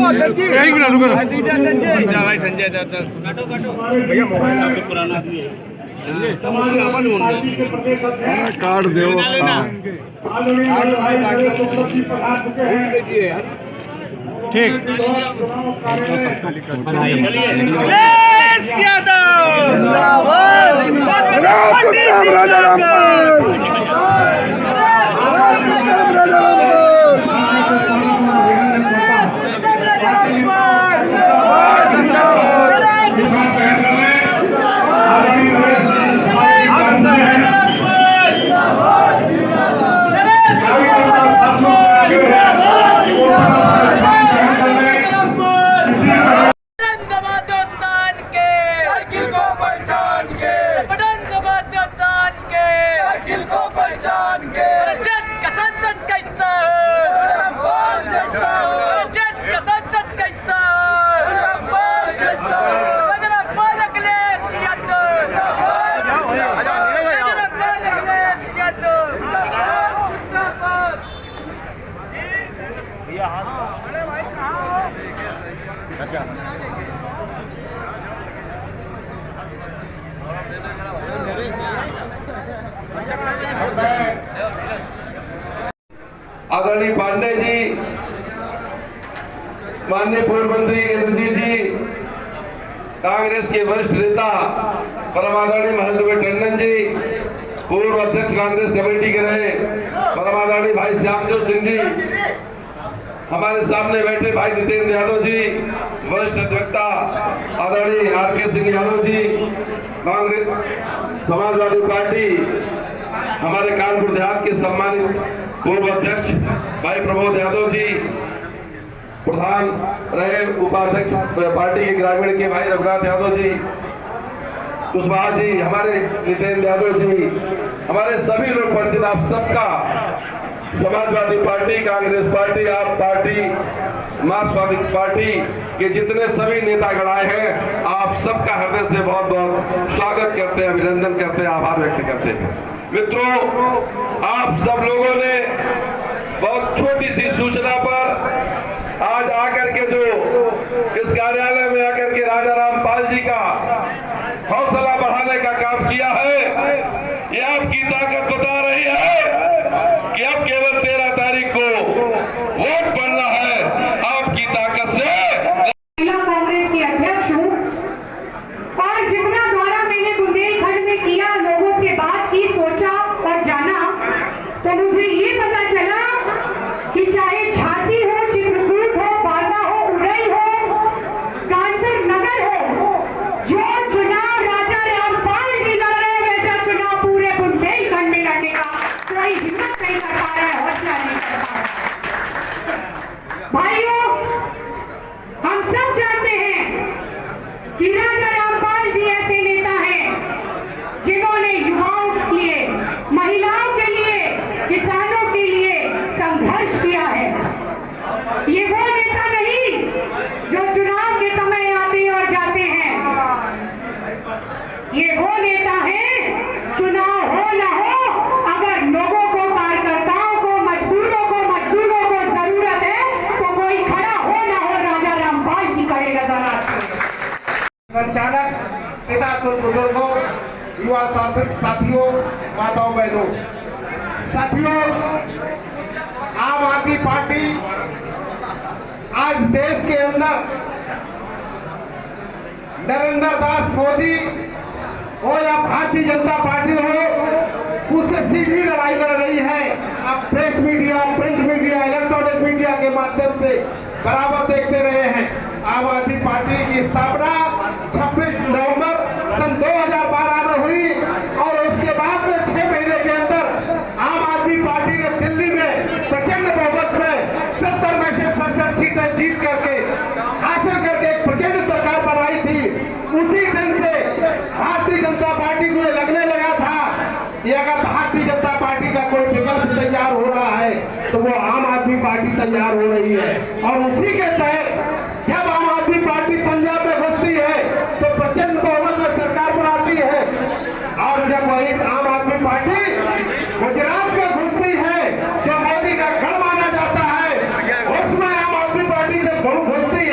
एक मिनट रुको भाई संजय चाचा भैया मोबाइल सबसे पुराना आदमी है कार्ड दो ठीक आदरणीय पांडे जी, माननीय पूर्व मंत्री इंद्रजीत जी, कांग्रेस के वरिष्ठ नेता परम आदरणीय महेंद्र भाई टंडन जी, पूर्व अध्यक्ष कांग्रेस कमेटी के रहे परम आदरणीय भाई श्यामजोत सिंह जी, हमारे सामने बैठे भाई नितेंद्र यादव जी, वरिष्ठ अधिवक्ता आदरणीय आर.के. सिंह यादव जी, कांग्रेस समाजवादी पार्टी हमारे कानपुर देहात के सम्मानित पूर्व अध्यक्ष भाई प्रमोद यादव जी, प्रधान रहे उपाध्यक्ष पार्टी के ग्रामीण के भाई रघुनाथ यादव जी, कुशवाहा जी, हमारे नितेंद्र यादव जी, हमारे सभी लोग परिचित, आप सबका समाजवादी पार्टी, कांग्रेस पार्टी, आप पार्टी, मार्क्सवादी पार्टी के जितने सभी नेतागण आए हैं, आप सबका हृदय से बहुत बहुत स्वागत करते हैं, अभिनंदन करते हैं, आभार व्यक्त करते हैं। मित्रों, आप सब लोगों ने बहुत छोटी सी सूचना पर आज आकर के जो इस कार्यालय में आकर के राजा रामपाल जी का हौसला बढ़ाने का काम किया है, ये आपकी ताकत बता रही है कि अब केवल 13 तारीख को वोट पड़ना है। आपकी ताकत से महिला कांग्रेस की अध्यक्ष हूँ और जितना द्वारा मैंने बुंदेलखंड में किया, लोगों से बात की, सोचा और जाना, तो मुझे ये पता चला कि चाहे झांसी हो, चित्रकूट हो, बांदा हो, उरई हो, कानपुर नगर हो, जो चुनाव राजा रामपाल जी लड़ रहे, वैसा चुनाव पूरे बुंदेलखंड में लड़ने का कोई हिम्मत नहीं कर पा रहा है, हौसला नहीं कर पा रहा। भाइयों, हम सब जानते हैं कि राजा रामपाल जी ऐसे नेता हैं जिन्होंने युवाओं के लिए, महिलाओं के लिए, किसानों के लिए संघर्ष किया है। ये वो नेता नहीं जो चुनाव के समय आते और जाते हैं, ये वो नेता है, चुनाव हो न हो, अगर लोगों को, कार्यकर्ताओं को, मजदूरों को जरूरत है तो कोई खड़ा हो न हो, राजा रामपाल जी करेगा। संचालक, पिता, बुजुर्गों, युवा साथियों, माताओं, बहनों, साथियों, आम आदमी पार्टी आज देश के अंदर नरेंद्र दास मोदी हो या भारतीय जनता पार्टी हो, उससे सीधी लड़ाई लड़ रही है। आप press media, print media, electronic media के माध्यम से बराबर देखते रहे हैं। आम आदमी पार्टी की स्थापना 26 नवंबर सन 2012 में हुई और उसके बाद में 6 महीने के अंदर आम आदमी पार्टी ने दिल्ली में प्रचंड बहुमत में 70 में से 67 सीटें जीत करके हासिल करके एक प्रचंड सरकार बनाई थी। उसी दिन से भारतीय जनता पार्टी को लगने लगा था कि अगर भारतीय जनता पार्टी का कोई विकल्प तैयार हो रहा है तो वो आम आदमी पार्टी तैयार हो रही है। और उसी के तहत जब आम आदमी पार्टी पंजाब में घुसती है तो प्रचंड बहुमत में सरकार बनाती है, और जब वही आम आदमी पार्टी गुजरात में घुसती है जो मोदी का गढ़ माना जाता है, उसमें आम आदमी पार्टी जब घुसती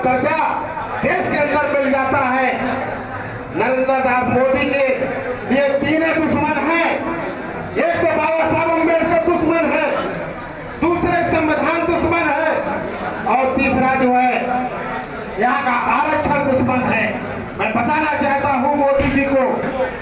दर्जा देश के अंदर मिल जाता है। नरेंद्र दास मोदी के ये तीनों दुश्मन हैं। एक तो बाबा साहब अम्बेडकर दुश्मन है, दूसरे संविधान दुश्मन है, और तीसरा जो है यहाँ का आरक्षण दुश्मन है। मैं बताना चाहता हूँ मोदी जी को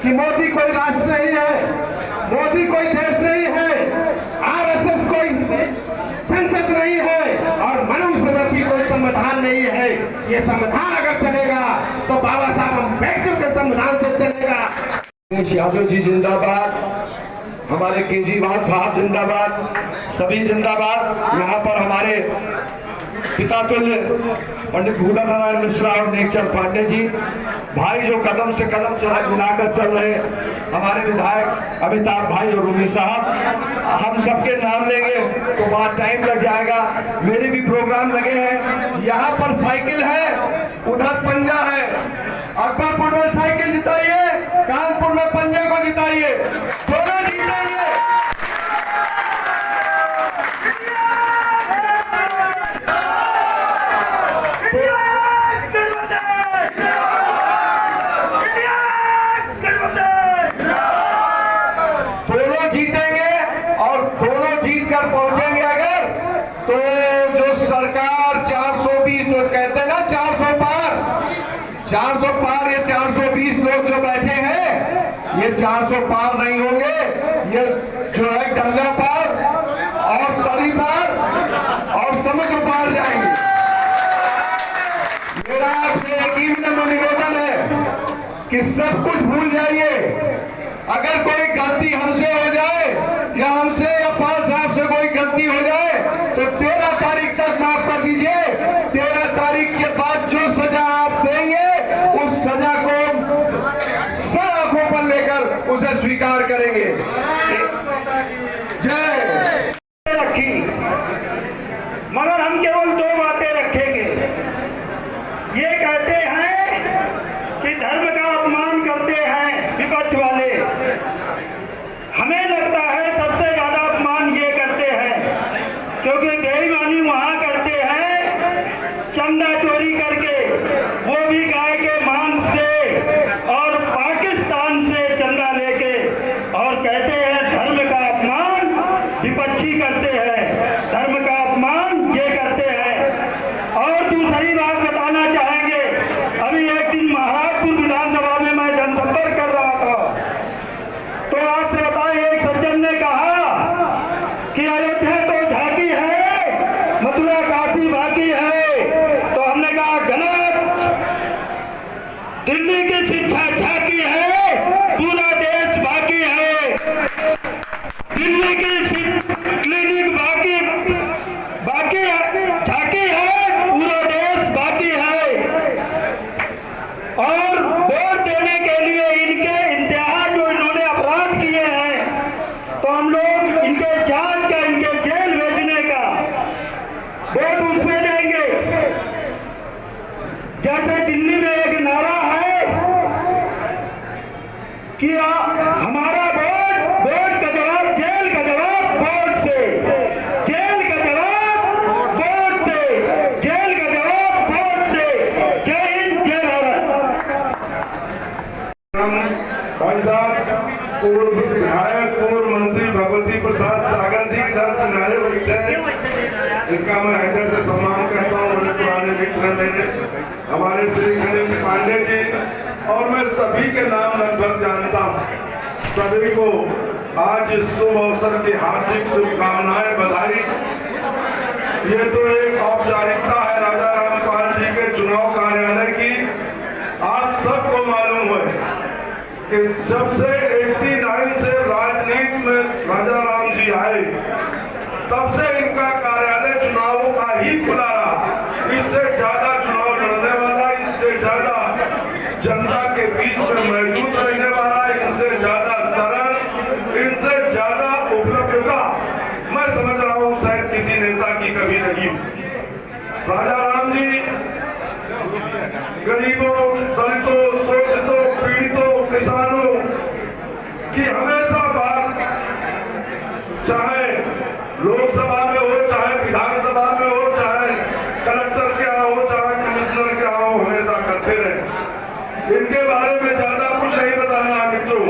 कि मोदी कोई राष्ट्र नहीं है, मोदी कोई देश नहीं है, आरएसएस कोई संसद नहीं है, और मनुस्मृति कोई संविधान नहीं है। ये संविधान अगर चलेगा तो बाबा साहब अम्बेडकर के संविधान से चलेगा। यादव जी जिंदाबाद, हमारे केजरीवाल साहब जिंदाबाद, सभी जिंदाबाद। यहाँ पर हमारे पिता तुल्य पंडित भूला नारायण मिश्रा और नेकचंद पांडे जी भाई जो कदम से कदम मिलाकर चल रहे, हमारे विधायक अमिताभ भाई और रूमी साहब, हम सबके नाम लेंगे तो बहुत टाइम लग जाएगा। मेरे भी प्रोग्राम लगे हैं। यहाँ पर साइकिल है, उधर पंजा है। अकबरपुर में साइकिल जिताइए, कानपुर में पंजे को जिताइए, दोनों जीतेंगे। दोनों जीतेंगे और दोनों जीत कर पहुंचेंगे। अगर तो जो सरकार 420 जो कहते हैं ना 400 पार, ये 420 लोग जो बैठे हैं ये 400 पार नहीं होंगे। ये जो है गंगा पार और तली पार और समुद्र पार जाएंगे। मेरा आपसे एक ही निवेदन है कि सब कुछ भूल जाइए। अगर कोई गलती हमसे हो जाए या हमसे या पाल साहब से कोई गलती हो जाए तो 13 तारीख तक माफ कर दीजिए। 13 तारीख के बाद जो सजा आप देंगे उस सजा को सब आंखों पर लेकर उसे स्वीकार करेंगे। जय रखी, मगर हम केवल 2 बातें रखेंगे। ये कहते हैं कि धर्म का अपमान करते हैं विपक्ष वाले। हमें लगता है सबसे ज्यादा अपमान ये करते हैं क्योंकि बेईमानी वहां करते हैं चंदा चोरी करके, वो भी गाय के मांस से और पाकिस्तान से चंदा लेके, और कहते हैं धर्म का अपमान विपक्षी करते हैं, धर्म का अपमान ये करते हैं। और दूसरी बात बताना चाहेंगे, अभी एक दिन महाराजपुर विधानसभा में मैं जनसंपर्क कर रहा था तो आपसे बताए एक सज्जन ने कहा कि अयोध्या तो झांकी है, मथुरा काशी बाकी है। तो हमने कहा गलत, दिल्ली की शिक्षा झांकी है, पूरा देश बाकी है। दिल्ली की क्लिनिक बाकी झांकी है, पूरा देश बाकी है। और वोट देने के लिए इनके इंतहा जो इन्होंने अपराध किए हैं तो हम लोग इनके जांच का, इनके जेल भेजने का वोट उसमें देंगे। जैसे दिल्ली में एक नारा है कि हमारा वोट का जवाब, जेल का जवाब वोट से, जेल का जवाब वोट से, जेल का जवाब वोट से। जय हिंद, जय भारत। भाई साहब पूर्व विधायक पूर्व मंत्री भगवती प्रसाद सागर जी इधर किनारे बैठे हैं, इनका मैं हृदय से सम्मान करता हूँ। बड़े पुराने मित्र मेरे हमारे श्री गणेश पांडे जी, और मैं सभी के नाम लगभग जानता हूँ। सभी को आज इस शुभ अवसर की हार्दिक शुभकामनाएं, बधाई। ये तो एक औपचारिकता है राजा रामपाल जी के चुनाव कार्यालय की। आप सबको मालूम है कि जब से 89 से राजनीति में राजा राम जी आए तब से इनका कार्यालय चुनावों का ही खुला रहा। इससे ज्यादा चुनाव लड़ने वाला, इससे ज्यादा जनता के बीच में मौजूद रहने वाला, इनसे ज्यादा सरल, इनसे ज्यादा उपलब्धता मैं समझ रहा हूँ शायद किसी नेता की कभी नहीं। राजा राम जी गरीबों, दलितों, शोषितों, पीड़ितों, किसानों की हमेशा बात, चाहे लोकसभा में हो, चाहे विधानसभा में हो, चाहे कलेक्टर के यहाँ हो, चाहे कमिश्नर इनके बारे में ज्यादा कुछ नहीं बताना मित्रों।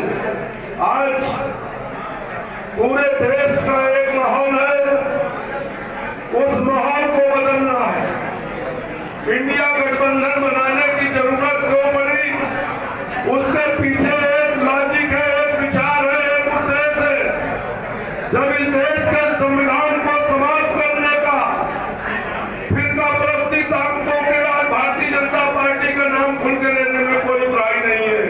आज पूरे देश का एक माहौल है, उस माहौल को बदलना है। इंडिया गठबंधन बनाने की जरूरत क्यों पड़ी, उसके पीछे एक लॉजिक है, एक विचार है, एक उद्देश्य है। जब इस देश के संविधान को समाप्त करने का फिरका परस्ती ताकतों के आज भारतीय जनता पार्टी का नाम खुल के लेने में कोई बुराई नहीं है।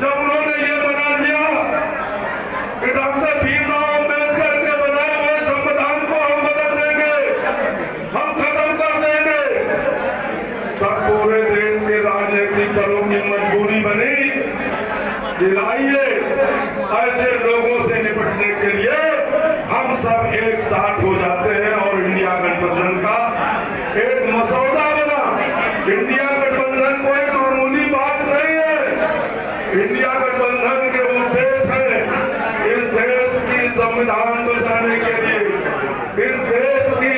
जब उन्होंने ये बना दिया कि डॉक्टर भीमराव अम्बेडकर के बनाए हुए संविधान को हम बदल देंगे, हम खत्म कर देंगे, तब पूरे देश के राजनीतिक दलों की मजबूरी बनी कि आइए ऐसे लोगों से निपटने के लिए हम सब एक साथ हो जाते हैं और इंडिया गठबंधन का एक मसौदा बना। इंडिया गठबंधन कोई मामूली बात नहीं है। इंडिया गठबंधन के उद्देश्य है इस देश की संविधान बचाने के लिए, इस देश की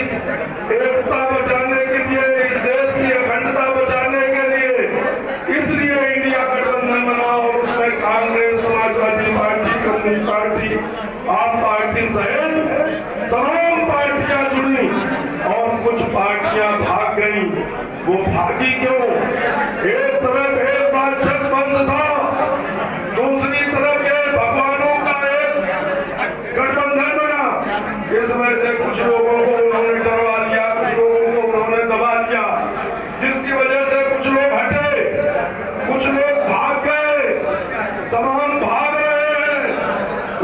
एकता बचाने के लिए, इस देश की अखंडता बचाने के लिए। इसलिए इंडिया गठबंधन बना और उसमें Congress, Samajwadi party, communist party, आप पार्टी सहित तमाम पार्टियां जुड़ी और कुछ पार्टियां भाग गई। वो भागी क्यों? एक तरफ एक राक्षस वंश था, दूसरी तरफ ये भगवानों का एक गठबंधन बना। इसमें से कुछ लोगों को उन्होंने डरवा लिया, कुछ लोगों को उन्होंने दबा लिया, जिसकी वजह से कुछ लोग हटे, कुछ लोग भाग गए, तमाम भाग रहे हैं।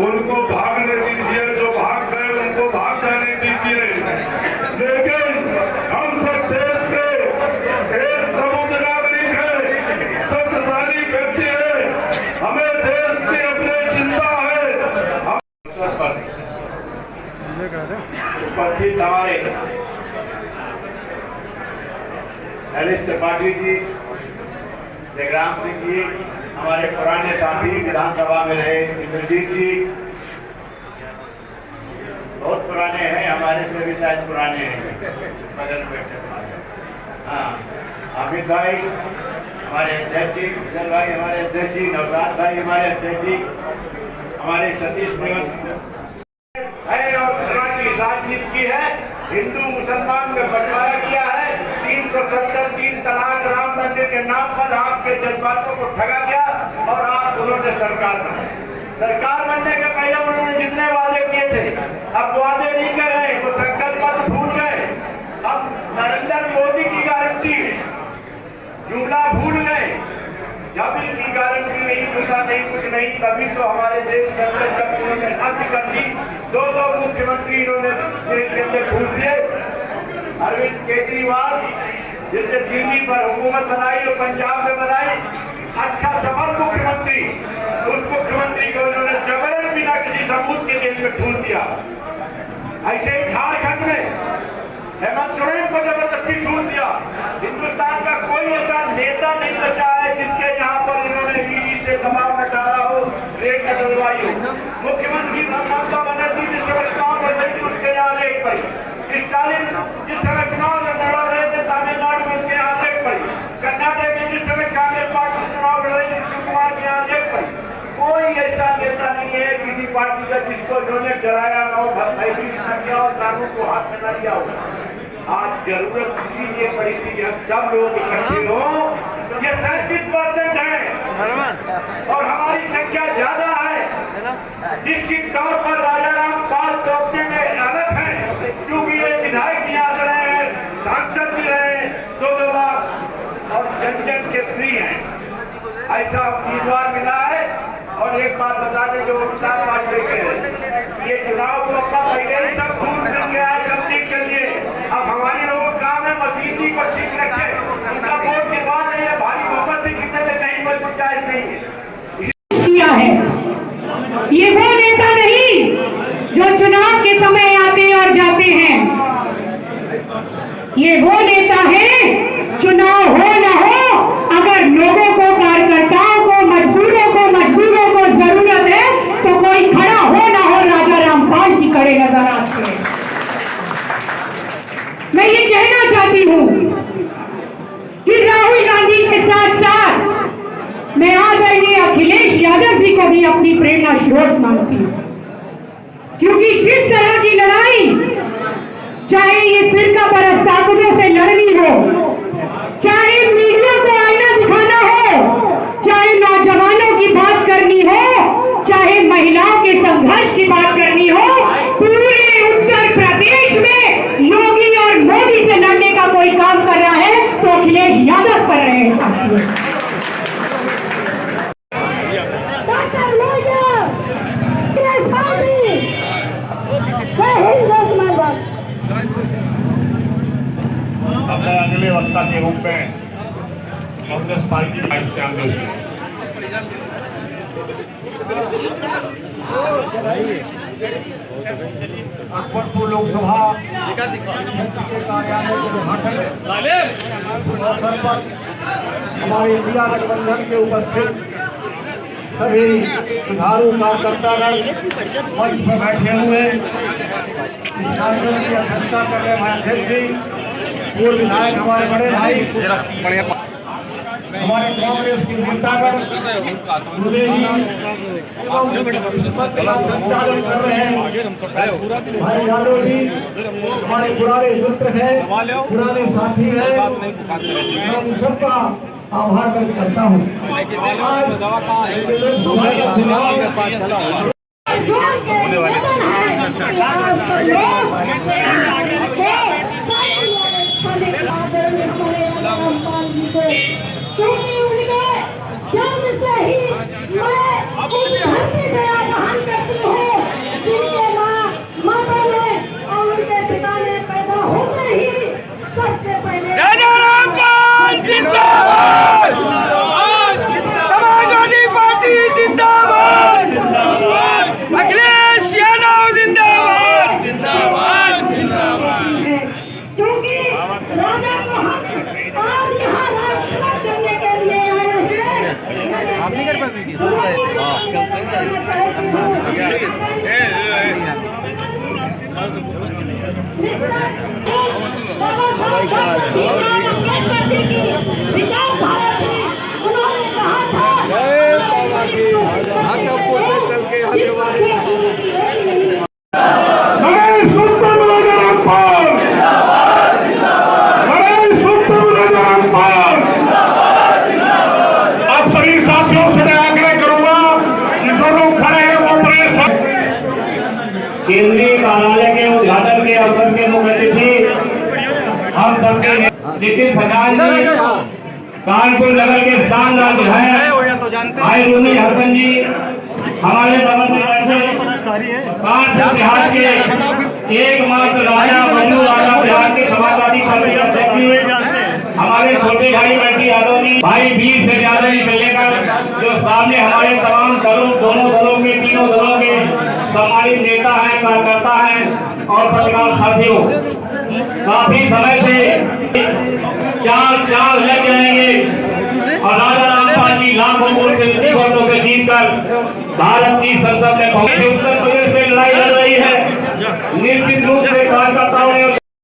उनको भागने दीजिए, जो भाग गए उनको भाग जाने दीजिए। लेकिन हम सब देश के एक प्रबुद्ध नागरिक है, शक्तिशाली व्यक्ति है, हमें देश की अपनी चिंता है। उपस्थित हमारे नरेश त्रिपाठी जी, जयराम सिंह जी, हमारे पुराने साथी विधानसभा में रहे इंद्रजीत जी, बहुत पुराने हैं, हमारे से भी शायद पुराने हैं, बगल में बैठे हमारे। हाँ, हामिद भाई हमारे अध्यक्ष जी, विजय भाई हमारे अध्यक्ष जी, नौशाद भाई हमारे अध्यक्ष जी, हमारे सतीश है और धर्म की राजनीति की है। हिंदू मुसलमान में बंटवारा किया है, 370 3 तलाक, राम मंदिर के नाम पर आपके जज्बातों को ठगा गया और आप उन्होंने सरकार बनाई। सरकार बनने के पहले उन्होंने जितने वादे किए थे, अब वादे नहीं कर रहे, वो संकल्प पत्र भूल गए। अब नरेंद्र मोदी की गारंटी जुमला भूल गए। जब इनकी गारंटी नहीं, दूसरा नहीं, कुछ नहीं, तभी तो हमारे देश के अंदर जब उन्होंने हद कर दी, 2 मुख्यमंत्री इन्होंने देश के अंदर भूल दिए। अरविंद केजरीवाल जिसने दिल्ली पर हुकूमत बनाई और पंजाब में बनाई, अच्छा सबल मुख्यमंत्री, उस मुख्यमंत्री को उन्होंने जबरन बिना किसी सबूत के जेल में ठूल दिया। ऐसे ही झारखंड में हेमंत सोरेन को जबरदस्ती छूट दिया। हिंदुस्तान का कोई ऐसा नेता नहीं बचा है जिसके यहाँ पर इन्होंने ईडी से दबाव न डाला हो, रेट न डलवाई हो। मुख्यमंत्री ममता बनर्जी जिस समय चुनाव लड़ रही थी उसके यहाँ रेट पड़ी। स्टालिन जिस समय चुनाव लड़ रहे थे तमिलनाडु में उसके यहाँ रेट पड़ी। कर्नाटक में जिस समय कांग्रेस पार्टी चुनाव लड़ रही थी शिव कुमार के यहाँ रेट पड़ी। कोई ऐसा नेता नहीं है किसी पार्टी का जिसको इन्होंने डराया ना हो, भयभीत न किया और कानून को हाथ में न लिया हो। आज जरूरत इसीलिए पड़ी थी कि हम सब लोग इकट्ठे हो। ये 37% है और हमारी संख्या ज्यादा है। निश्चित तौर पर राजाराम पाल तोपने में अलग है, क्योंकि ये विधायक यहाँ से रहे हैं, सांसद भी रहे हैं 2 बार और जन के फ्री हैं। ऐसा उम्मीदवार मिला है। और एक बात बता दें जो उत्साह बात देखे हैं, ये चुनाव को अपना पहले ही सब दूर कर गया है कंप्लीट के लिए। अब हमारे लोगों का काम है मशीनरी को ठीक रखे, उनका वोट के बाद नहीं है, भारी बहुमत से कितने में कहीं कोई गुंजाइश नहीं है। किया है ये वो नेता नहीं जो चुनाव के समय आते और जाते हैं, ये वो नेता है चुनाव हो न हो, अगर लोगों को, कार्यकर्ताओं को, मजदूरों को जरूरत है तो कोई खड़ा हो ना हो, राजाराम पाल जी खड़े नजर आते हैं। मैं ये कहना चाहती हूँ कि राहुल गांधी के साथ साथ को भी अपनी प्रेरणा स्रोत मानती हूँ, क्योंकि जिस तरह की लड़ाई, चाहे ये फिरका परस्त ताकतों से लड़नी हो, चाहे मीडिया को आईना दिखाना हो, चाहे नौजवानों की बात करनी हो, चाहे महिलाओं के संघर्ष की बात करनी हो, पूरे उत्तर प्रदेश में योगी और मोदी से लड़ने का कोई काम कर रहा है तो अखिलेश यादव कर रहे हैं। अपने अगले वक्ता के रूप में कांग्रेस पार्टी का श्याम जोशी। अकबरपुर लोकसभा के कार्यालय के उद्घाटन पर हमारे इंडिया गठबंधन के उपस्थित सभी सुधारू कार्यकर्तागण मंच पर बैठे हुए, इस कार्यक्रम की अध्यक्षता कर रहे हमारे अध्यक्ष जी, पूर्व विधायक हमारे बड़े भाई, हमारे कांग्रेस के नेतागण संचालन कर रहे हैं भाई यादव जी, हमारे पुराने मित्र हैं, पुराने साथी हैं, मैं उन सबका आभार व्यक्त करता हूँ। क्योंकि उनके जन्म से ही मैं उस धरती पे आह्वान करती हूँ, जिनके माता ने और उनके पिता ने पैदा होते ही सबसे पहले जिंदाबाद, समाजवादी पार्टी जिंदाबाद, अखिलेश यादव जिंदाबाद, जिंदाबाद, जिंदाबाद। क्योंकि राजा को हम आज यहाँ राजपाट करने के लिए आए केंद्रीय कार्यालय के उद्घाटन के अवसर के मुख्य अतिथि हम सबके नितिन सजान जी, कानपुर नगर के शानदार विधायक भाई रूमी हसन जी, हमारे भवन में बैठे कानपुर बिहार के एकमात्र राजा बंधु राजा बिहार के समाजवादी पार्टी के अध्यक्ष हमारे छोटे भाई बैठी यादव जी, भाई 20 से ज्यादा जी से लेकर जो सामने हमारे तमाम दलों, दोनों दलों के, तीनों दलों के सम्मानित नेता हैं, कार्यकर्ता हैं और पत्रकार साथियों, काफी समय से 4 साल लग जाएंगे और राजा रामपाल जी लाखों वोट से जीत कर भारत की संसद में पहुंचे